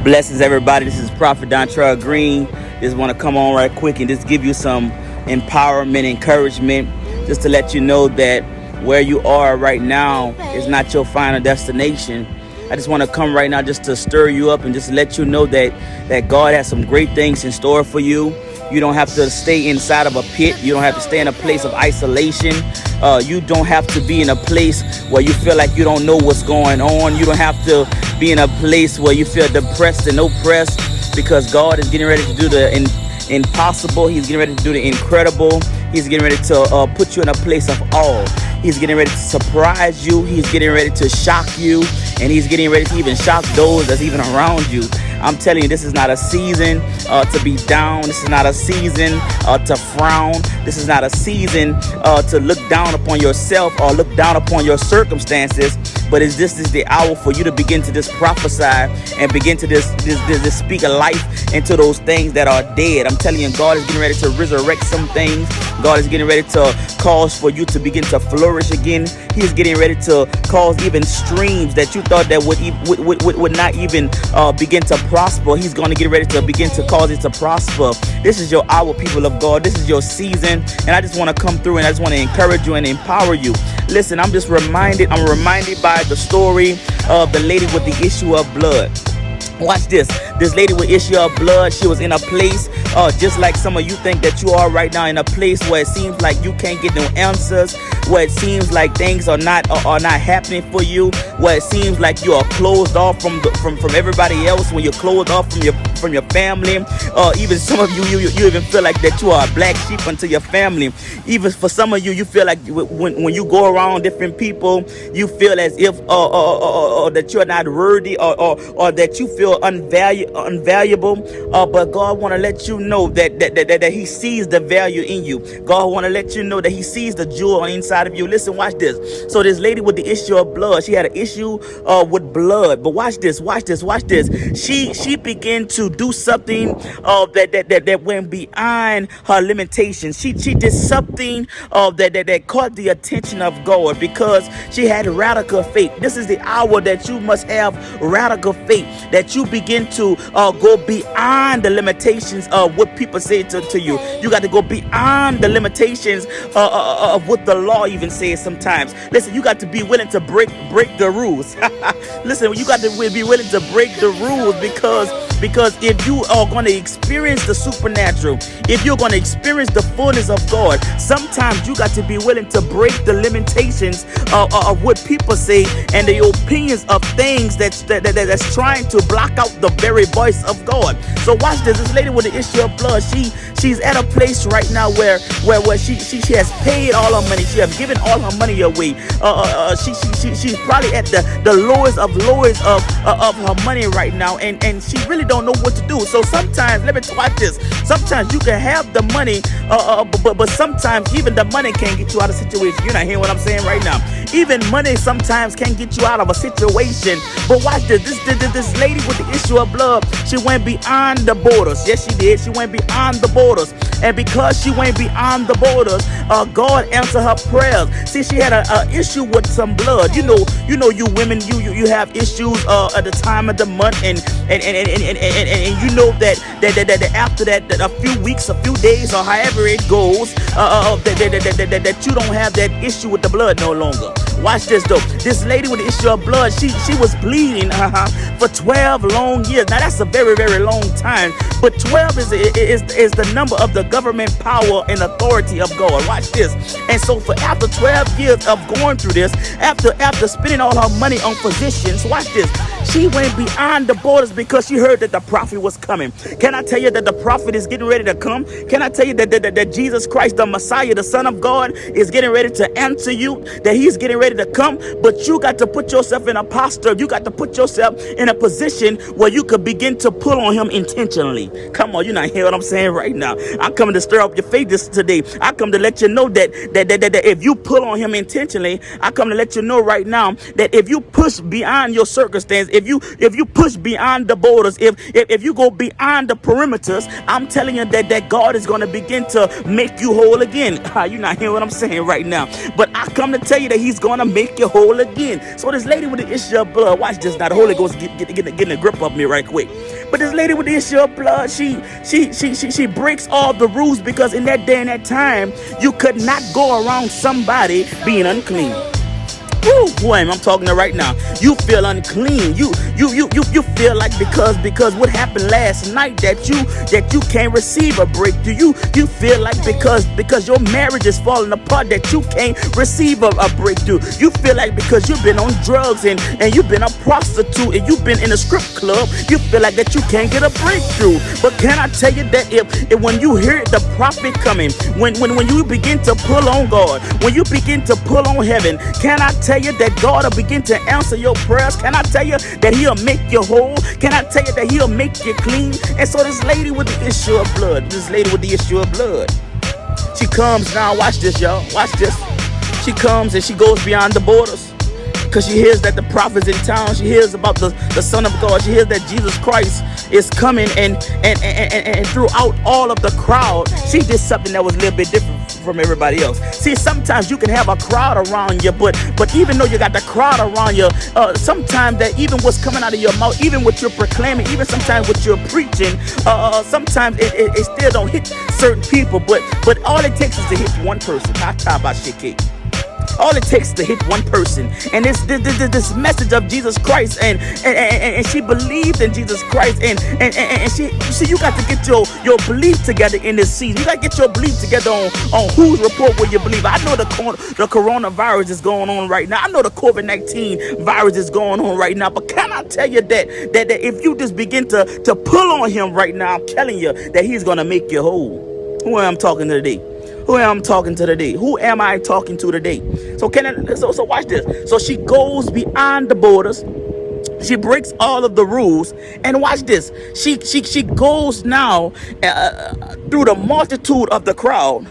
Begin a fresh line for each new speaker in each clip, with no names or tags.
Blessings, everybody. This is Prophet D.Green. Just want to come on right quick and just give you some empowerment, encouragement, just to let you know that where you are right now is not your final destination. I just want to come right now just to stir you up and just let you know that God has some great things in store for you. You don't have to stay inside of a pit. You don't have to stay in a place of isolation. You don't have to be in a place where you feel like you don't know what's going on. You don't have to be in a place where you feel depressed and oppressed, because God is getting ready to do the impossible. He's getting ready to do the incredible. He's getting ready to put you in a place of awe. He's getting ready to surprise you. He's getting ready to shock you. And he's getting ready to even shock those that's even around you. I'm telling you, this is not a season to be down. This is not a season to frown. This is not a season to look down upon yourself or look down upon your circumstances. But this is the hour for you to begin to just prophesy and begin to just speak a life into those things that are dead. I'm telling you, God is getting ready to resurrect some things. God is getting ready to cause for you to begin to flourish again. He's getting ready to cause even streams that you thought that would not even begin to prosper. He's going to get ready to begin to cause it to prosper. This is your hour, people of God. This is your season. And I just want to come through and I just want to encourage you and empower you. Listen, I'm reminded by the story of the lady with the issue of blood. Watch this. This lady with issue of blood, she was in a place, just like some of you think that you are right now, in a place where it seems like you can't get no answers, where it seems like things are not happening for you, where it seems like you are closed off from everybody else, when you're closed off from your family. Even some of you even feel like that you are a black sheep unto your family. Even for some of you, you feel like when you go around different people, you feel as if that you're not worthy, or that you feel unvaluable. But God want to let you know that He sees the value in you. God want to let you know that He sees the jewel on the inside of you. Listen, watch this. So this lady with the issue of blood, she had an issue with blood. But watch this. She began to do something that went beyond her limitations. She did something that caught the attention of God, because she had radical faith. This is the hour that you must have radical faith, that you begin to go beyond the limitations of what people say to you. You got to go beyond the limitations of what the law even says sometimes. Listen, you got to be willing to break the rules. Listen, you got to be willing to break the rules, because if you are going to experience the supernatural, if you're going to experience the fullness of God, sometimes you got to be willing to break the limitations of what people say and the opinions of things that's trying to block out the very voice of God. So watch this. This lady with the issue of blood, she's at a place right now where she has paid all her money. She has given all her money away. She's probably at the lowest of her money right now, and she really don't know what to do. So sometimes, let me watch this. Sometimes you can have the money, but sometimes even the money can't get you out of a situation. You're not hearing what I'm saying right now. Even money sometimes can't get you out of a situation. But watch this. This lady with the issue of blood, she went beyond the borders. Yes, she did. She went beyond the borders. And because she went beyond the borders, God answered her prayers. See, she had an issue with some blood. You women, you have issues at the time of the month, and you know that after that a few weeks, a few days, or however it goes, that you don't have that issue with the blood no longer. Watch this though. This lady with the issue of blood, she was bleeding for 12 long years. Now that's a very, very long time. But 12 is the number of the government power and authority of God. Watch this. And so for after 12 years of going through this, after spending all her money on physicians, watch this. She went beyond the borders because she heard that the prophet was coming. Can I tell you that the prophet is getting ready to come? Can I tell you that Jesus Christ, the Messiah, the Son of God, is getting ready to answer you? That He's getting ready to come? But you got to put yourself in a posture. You got to put yourself in a position where you could begin to pull on Him intentionally. Come on, you're not hearing what I'm saying right now. I'm coming to stir up your faith today. I come to let you know that if you pull on Him intentionally, I come to let you know right now that if you push beyond your circumstance, if you push beyond the borders, if you go beyond the perimeters, I'm telling you that God is going to begin to make you whole again. You're not hearing what I'm saying right now. But I come to tell you that He's going to make you whole again. So this lady with the issue of blood, watch this now. The Holy Ghost getting a grip of me right quick. this lady with the issue of blood, she breaks all the rules, because in that day and that time, you could not go around somebody being unclean. Woo, who am I? I'm talking to right now. You feel unclean. You feel like because what happened last night that you can't receive a breakthrough. You feel like because your marriage is falling apart that you can't receive a breakthrough. You feel like because you've been on drugs and you've been a prostitute and you've been in a strip club, you feel like that you can't get a breakthrough. But can I tell you that if when you hear the prophet coming, when you begin to pull on God, when you begin to pull on heaven, can I tell you that God will begin to answer your prayers? Can I tell you that he'll make you whole? Can I tell you that he'll make you clean? And so this lady with the issue of blood, she comes now. Watch this, y'all. Watch this. She comes and she goes beyond the borders, because she hears that the prophet's in town. She hears about the Son of God. She hears that Jesus Christ is coming, and throughout all of the crowd, she did something that was a little bit different from everybody else. See, sometimes you can have a crowd around you, but even though you got the crowd around you, sometimes that even what's coming out of your mouth, even what you're proclaiming, even sometimes what you're preaching, sometimes it still don't hit certain people. But all it takes is to hit one person. All it takes is to hit one person, and this message of Jesus Christ, and she believed in Jesus Christ, and she you got to get your belief together in this season. You got to get your belief together on whose report will you believe. I know the coronavirus is going on right now. I know the COVID-19 virus is going on right now. But can I tell you that if you just begin to pull on him right now, I'm telling you that he's gonna make you whole. Who am I talking to today? Who am I talking to today? Who am I talking to today? So watch this. So she goes beyond the borders. She breaks all of the rules, and watch this. She goes now through the multitude of the crowd.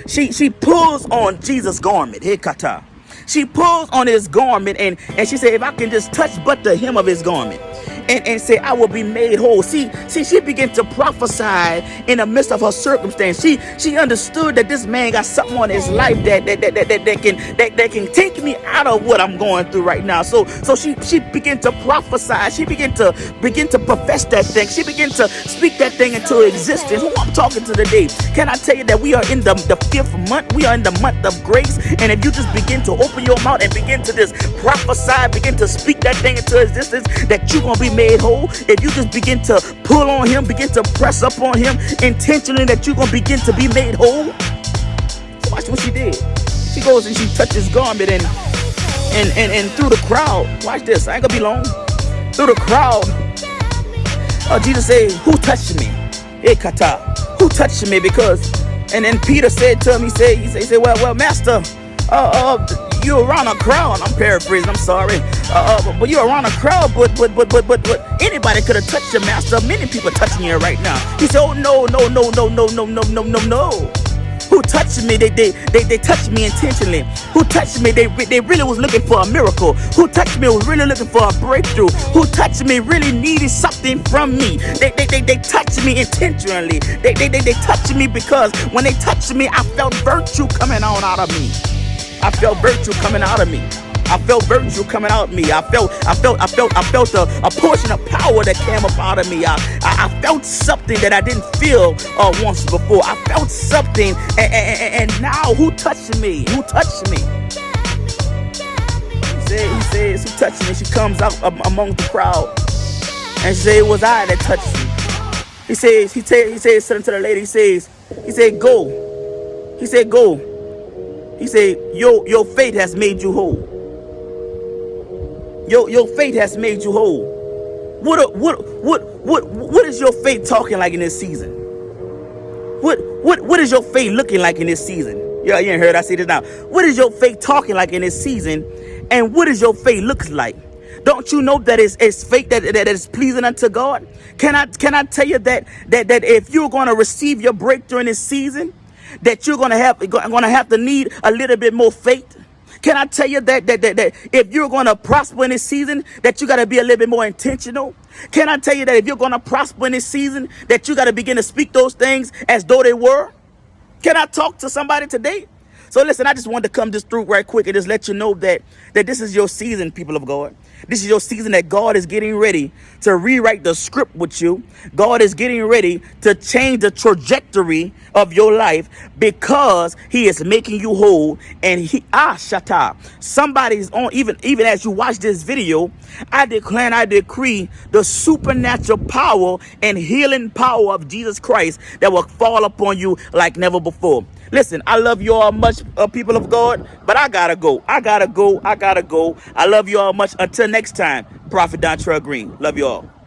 She pulls on Jesus' garment. Hey, kata. She pulls on his garment, and she said, if I can just touch but the hem of his garment, and say, I will be made whole. See, she began to prophesy in the midst of her circumstance. She understood that this man got something on his life that can take me out of what I'm going through right now. So she began to prophesy. She began to profess that thing. She began to speak that thing into existence. Who I'm talking to today? Can I tell you that we are in the 5th month? We are in the month of grace. And if you just begin to open your mouth and begin to just prophesy, begin to speak that thing into existence, that you're going to be made whole. If you just begin to pull on him, begin to press up on him intentionally, that you're going to begin to be made whole. So watch what she did. She goes and she touches his garment, and through the crowd, watch this, I ain't gonna be long. Through the crowd, Jesus said, who touched me? Hey, kata, who touched me? Because, and then Peter said to him, he said, well, master, you're around a crowd. I'm paraphrasing, I'm sorry. But you're around a crowd, but anybody could have touched your master. Many people touching you right now. He said, oh, no. Who touched me? They touched me intentionally. Who touched me? They really was looking for a miracle. Who touched me was really looking for a breakthrough. Who touched me really needed something from me. They touched me intentionally. They touched me because when they touched me, I felt virtue coming on out of me. I felt virtue coming out of me. I felt virtue coming out of me. I felt a portion of power that came up out of me. I felt something that I didn't feel once before. I felt something, and now who touched me? Who touched me? He says, who touched me? She comes out among the crowd, and she said, it was I that touched you. He says something to the lady. He said, go. He said, go. He said, your faith has made you whole. Your faith has made you whole. What is your faith talking like in this season? What is your faith looking like in this season? Yeah, you ain't heard I say this now. What is your faith talking like in this season? And what is your faith looks like? Don't you know that it's faith that is pleasing unto God? Can I tell you that if you're going to receive your breakthrough in this season, that you're going to have to need a little bit more faith? Can I tell you that if you're going to prosper in this season, that you got to be a little bit more intentional? Can I tell you that if you're going to prosper in this season, that you got to begin to speak those things as though they were? Can I talk to somebody today? So listen, I just wanted to come just through right quick and just let you know that this is your season, people of God. This is your season that God is getting ready to rewrite the script with you. God is getting ready to change the trajectory of your life because he is making you whole. And shata. Somebody's on, even as you watch this video, I declare and I decree the supernatural power and healing power of Jesus Christ that will fall upon you like never before. Listen, I love you all much, people of God, but I gotta go. I gotta go. I love you all much. Until next time, Prophet D.Green. Love you all.